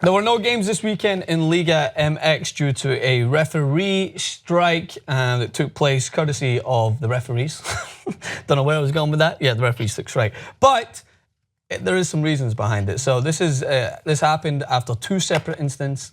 There were no games this weekend in Liga MX due to a referee strike that took place courtesy of the referees. Don't know where I was going with that. Yeah, the referees took strike. But there is some reasons behind it. So this happened after two separate incidents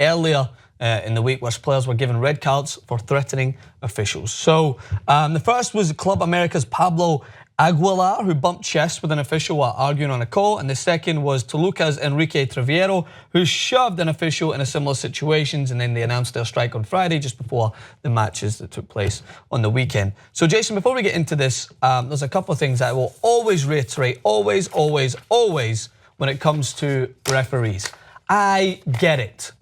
earlier in the week where players were given red cards for threatening officials. So the first was Club America's Pablo Aguilar, who bumped chests with an official while arguing on a call, and the second was Toluca's Enrique Treviero, who shoved an official in a similar situations, and then they announced their strike on Friday just before the matches that took place on the weekend. So Jason, before we get into this, there's a couple of things that I will always reiterate, always, when it comes to referees. I get it.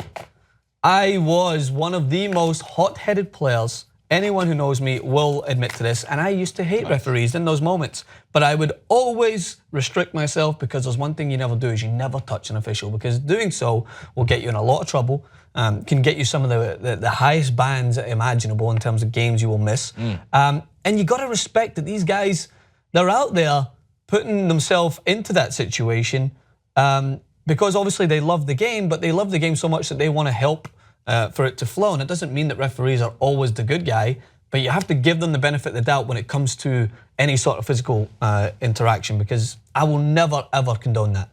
I was one of the most hot-headed players. Anyone who knows me will admit to this, and I used to hate referees in those moments. But I would always restrict myself because there's one thing you never do is you never touch an official, because doing so will get you in a lot of trouble, can get you some of the highest bans imaginable in terms of games you will miss. And you got to respect that these guys, they're out there putting themselves into that situation because obviously they love the game, but they love the game so much that they want to help for it to flow. And it doesn't mean that referees are always the good guy, but you have to give them the benefit of the doubt when it comes to any sort of physical interaction, because I will never ever condone that.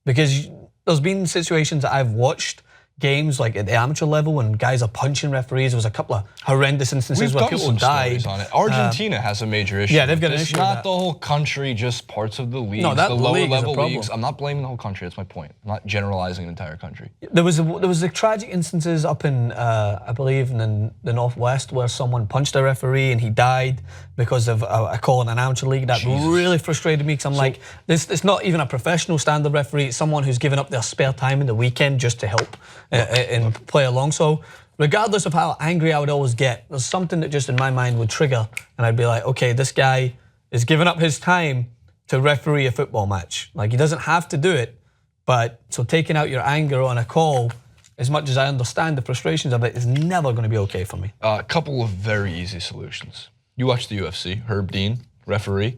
Because there's been situations that I've watched games like at the amateur level when guys are punching referees. There was a couple of horrendous instances where people died. On it. Argentina has a major issue. Yeah, they've got an issue. It's not the whole country, just parts of the leagues, no, the lower level leagues. I'm not blaming the whole country. That's my point. I'm not generalizing an entire country. There was the tragic instances up in I believe in the Northwest where someone punched a referee and he died because of a call in an amateur league. That really frustrated me, because I'm like, it's not even a professional standard referee. It's someone who's given up their spare time in the weekend just to help and play along. So regardless of how angry I would always get, there's something that just in my mind would trigger, and I'd be like, okay, this guy is giving up his time to referee a football match. Like, he doesn't have to do it, but so taking out your anger on a call, as much as I understand the frustrations of it, is never going to be okay for me. A couple of very easy solutions. You watch the UFC, Herb Dean, referee.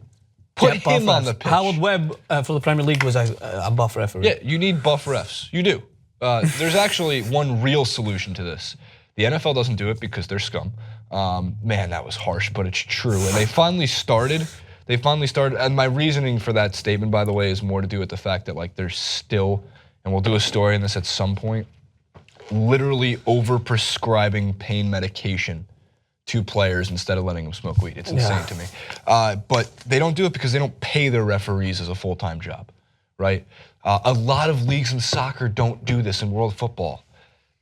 Put him on the pitch. Howard Webb for the Premier League was a buff referee. Yeah, you need buff refs. You do. There's actually one real solution to this. The NFL doesn't do it because they're scum. Man, that was harsh, but it's true. And they finally started, and my reasoning for that statement, by the way, is more to do with the fact that, like, there's still, and we'll do a story on this at some point, literally over-prescribing pain medication to players instead of letting them smoke weed. It's insane to me. But they don't do it because they don't pay their referees as a full-time job, right? A lot of leagues in soccer don't do this in world football.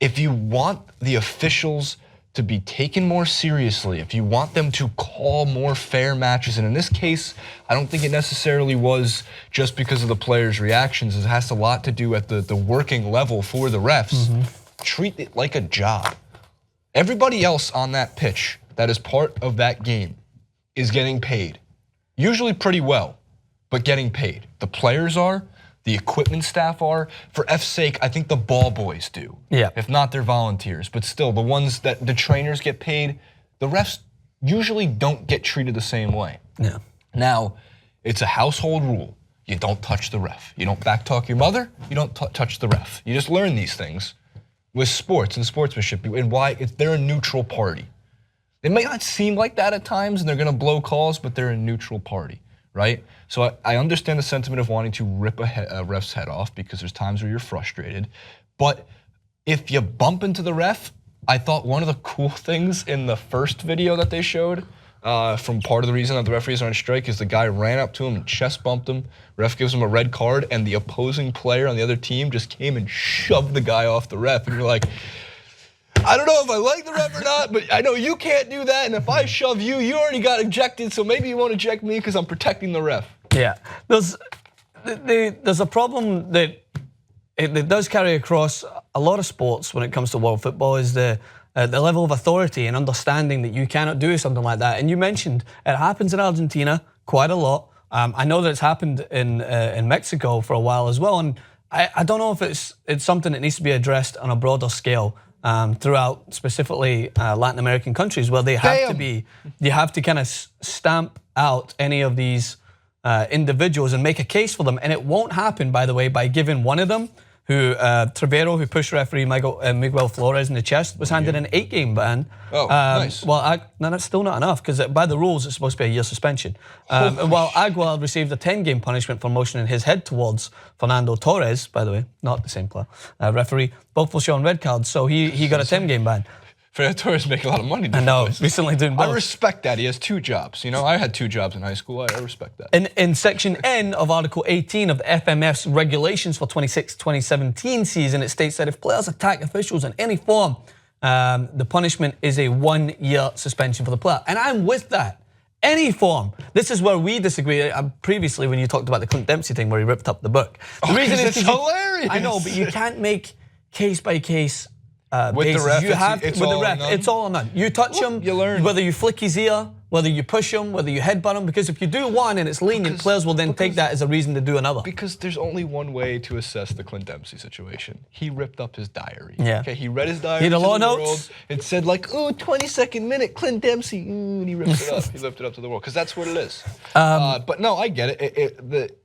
If you want the officials to be taken more seriously, if you want them to call more fair matches, and in this case, I don't think it necessarily was just because of the players' reactions. It has a lot to do at the working level for the refs. Treat it like a job. Everybody else on that pitch that is part of that game is getting paid. Usually pretty well, but getting paid. The players are, the equipment staff are. For F's sake, I think the ball boys do. Yeah. If not, they're volunteers. But still, the ones that the trainers get paid, the refs usually don't get treated the same way. Yeah. Now, it's a household rule. You don't touch the ref. You don't backtalk your mother. You don't touch the ref. You just learn these things with sports and sportsmanship, and why they're a neutral party. It may not seem like that at times, and they're gonna blow calls, but they're a neutral party, right? So I understand the sentiment of wanting to rip a ref's head off, because there's times where you're frustrated. But if you bump into the ref, I thought one of the cool things in the first video that they showed, from part of the reason that the referees are on strike, is the guy ran up to him and chest bumped him. Ref gives him a red card, and the opposing player on the other team just came and shoved the guy off the ref. And you're like, I don't know if I like the ref or not, but I know you can't do that, and if I shove you, you already got ejected, so maybe you won't eject me because I'm protecting the ref. Yeah, there's a problem that it does carry across a lot of sports when it comes to world football, is the level of authority and understanding that you cannot do something like that. And you mentioned it happens in Argentina quite a lot. I know that it's happened in Mexico for a while as well, and I don't know if it's something that needs to be addressed on a broader scale throughout specifically Latin American countries, where they have to kind of stamp out any of these individuals and make a case for them. And it won't happen, by the way, by giving one of them who Trevero, who pushed referee Miguel Flores in the chest, was handed an 8-game ban. Oh, nice. Well, no, that's still not enough because by the rules it's supposed to be a year suspension. And while Aguilar received a 10-game punishment for motioning his head towards Fernando Torres, by the way, not the same player, referee, both were shown red cards, so he got a 10-game ban. Fernando Torres make a lot of money. I know, recently doing both. I respect that. He has 2 jobs. You know, I had 2 jobs in high school. I respect that. In Section N of Article 18 of the FMF's regulations for 2016-2017 season, it states that if players attack officials in any form, the punishment is a 1-year suspension for the player. And I'm with that. Any form. This is where we disagree. Previously, when you talked about the Clint Dempsey thing where he ripped up the book. The reason is it's hilarious. I know, but you can't make case by case. With the ref, you have it's with all the ref, none. it's all or none. You touch him, you learn. whether you flick his ear, whether you push him, whether you headbutt him, because if you do one and it's lenient, players will then take that as a reason to do another. Because there's only one way to assess the Clint Dempsey situation. He ripped up his diary. Yeah. Okay, he read his diary. He had a lot of to the notes. world. It said like, oh, 22nd minute, Clint Dempsey, and he ripped it up. He lifted it up to the world, because that's what it is. But no, I get it.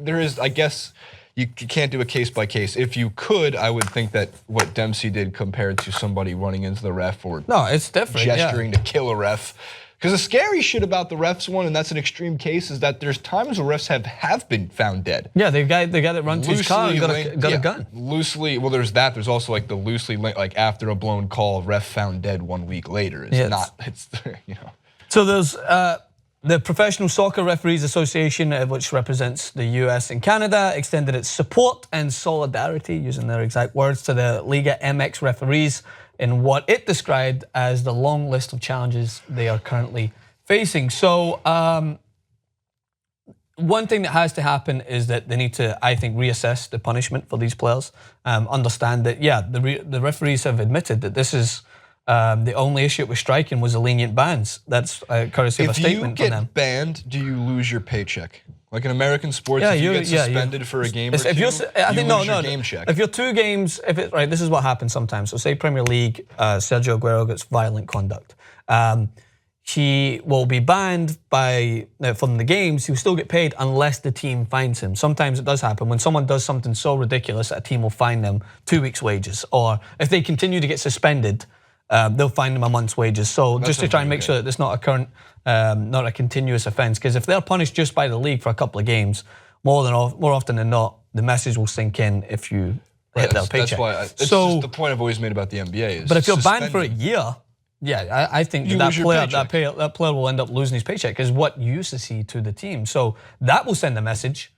There is, I guess, you can't do a case by case. If you could, I would think that what Dempsey did compared to somebody running into the ref or No, it's different. gesturing to kill a ref. Because the scary shit about the refs one, and that's an extreme case, is that there's times where refs have been found dead. Yeah, the guy that runs his car and got a gun. Loosely, well, there's that. There's also like the loosely linked, like after a blown call, ref found dead 1 week later. It's not. It's you know. So there's the Professional Soccer Referees Association, which represents the US and Canada, extended its support and solidarity, using their exact words, to the Liga MX referees in what it described as the long list of challenges they are currently facing. So one thing that has to happen is that they need to, I think, reassess the punishment for these players. Understand that, yeah, the referees have admitted that this is the only issue with striking was the lenient bans. That's courtesy of a statement from them. If you get banned, do you lose your paycheck? Like in American sports, if you get suspended for a game or two, you lose your game check. If you're 2 games, right, this is what happens sometimes. So say Premier League, Sergio Aguero gets violent conduct. He will be banned from the games. He'll still get paid unless the team fines him. Sometimes it does happen. When someone does something so ridiculous that a team will fine them 2 weeks' wages. Or if they continue to get suspended, they'll fine them a month's wages. So just to try and make sure that it's not a current, not a continuous offence. Because if they're punished just by the league for a couple of games, more often than not, the message will sink in if you hit their paycheck. That's why it's just the point I've always made about the NBA is. But if you're banned for a year, yeah, I think that player will end up losing his paycheck because what use is he to the team? So that will send a message.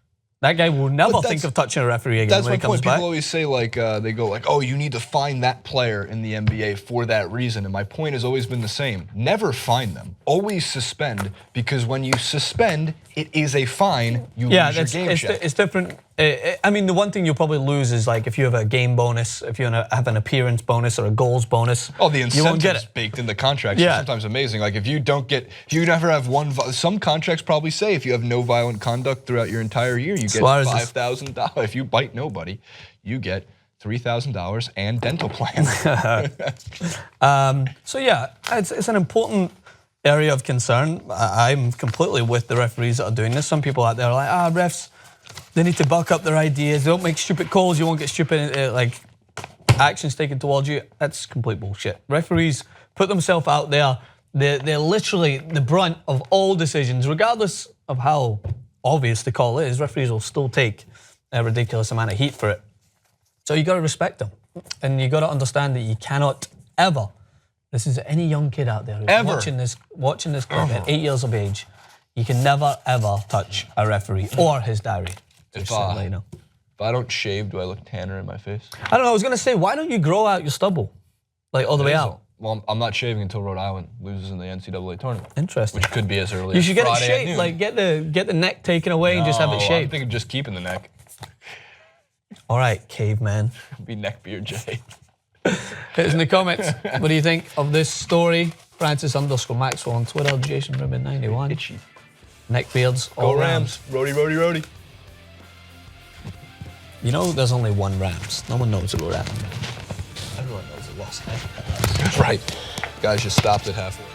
That guy will never think of touching a referee again that's when he comes point. back. People always say like, they go like, oh, you need to fine that player in the NBA for that reason. And my point has always been the same. Never fine them. Always suspend, because when you suspend, it is a fine. You lose your game check. It's different. I mean, the one thing you'll probably lose is like if you have a game bonus, if you have an appearance bonus or a goals bonus. Oh, the you won't get incentives it. baked in the contracts are sometimes amazing. Like if you never have some contracts probably say if you have no violent conduct throughout your entire year, you get $5,000. If you bite nobody, you get $3,000 and dental plan. So yeah, it's an important area of concern. I'm completely with the referees that are doing this. Some people out there are like, refs, they need to buck up their ideas. They don't make stupid calls. You won't get stupid actions taken towards you. That's complete bullshit. Referees put themselves out there. They're literally the brunt of all decisions, regardless of how obvious the call is. Referees will still take a ridiculous amount of heat for it. So you got to respect them, and you got to understand that you cannot ever. This is any young kid out there who's watching this clip at 8 years of age. You can never ever touch a referee or his diary. If I don't shave, do I look tanner in my face? I don't know. I was gonna say, why don't you grow out your stubble, like all the way out? Well, I'm not shaving until Rhode Island loses in the NCAA tournament. Interesting. Which could be as early you as should get Friday it shaved, like get the neck taken away and just have it shaved. I'm thinking just keeping the neck. All right, caveman. Be neckbeard Jay. Hit us in the comments. What do you think of this story? Francis_Maxwell on Twitter. Jason Rubin 91. Itchy. Neckbeards. Go Rams. Rody. You know there's only one Rams. No one knows about that. Everyone knows it lost. Right. Guys just stopped at halfway.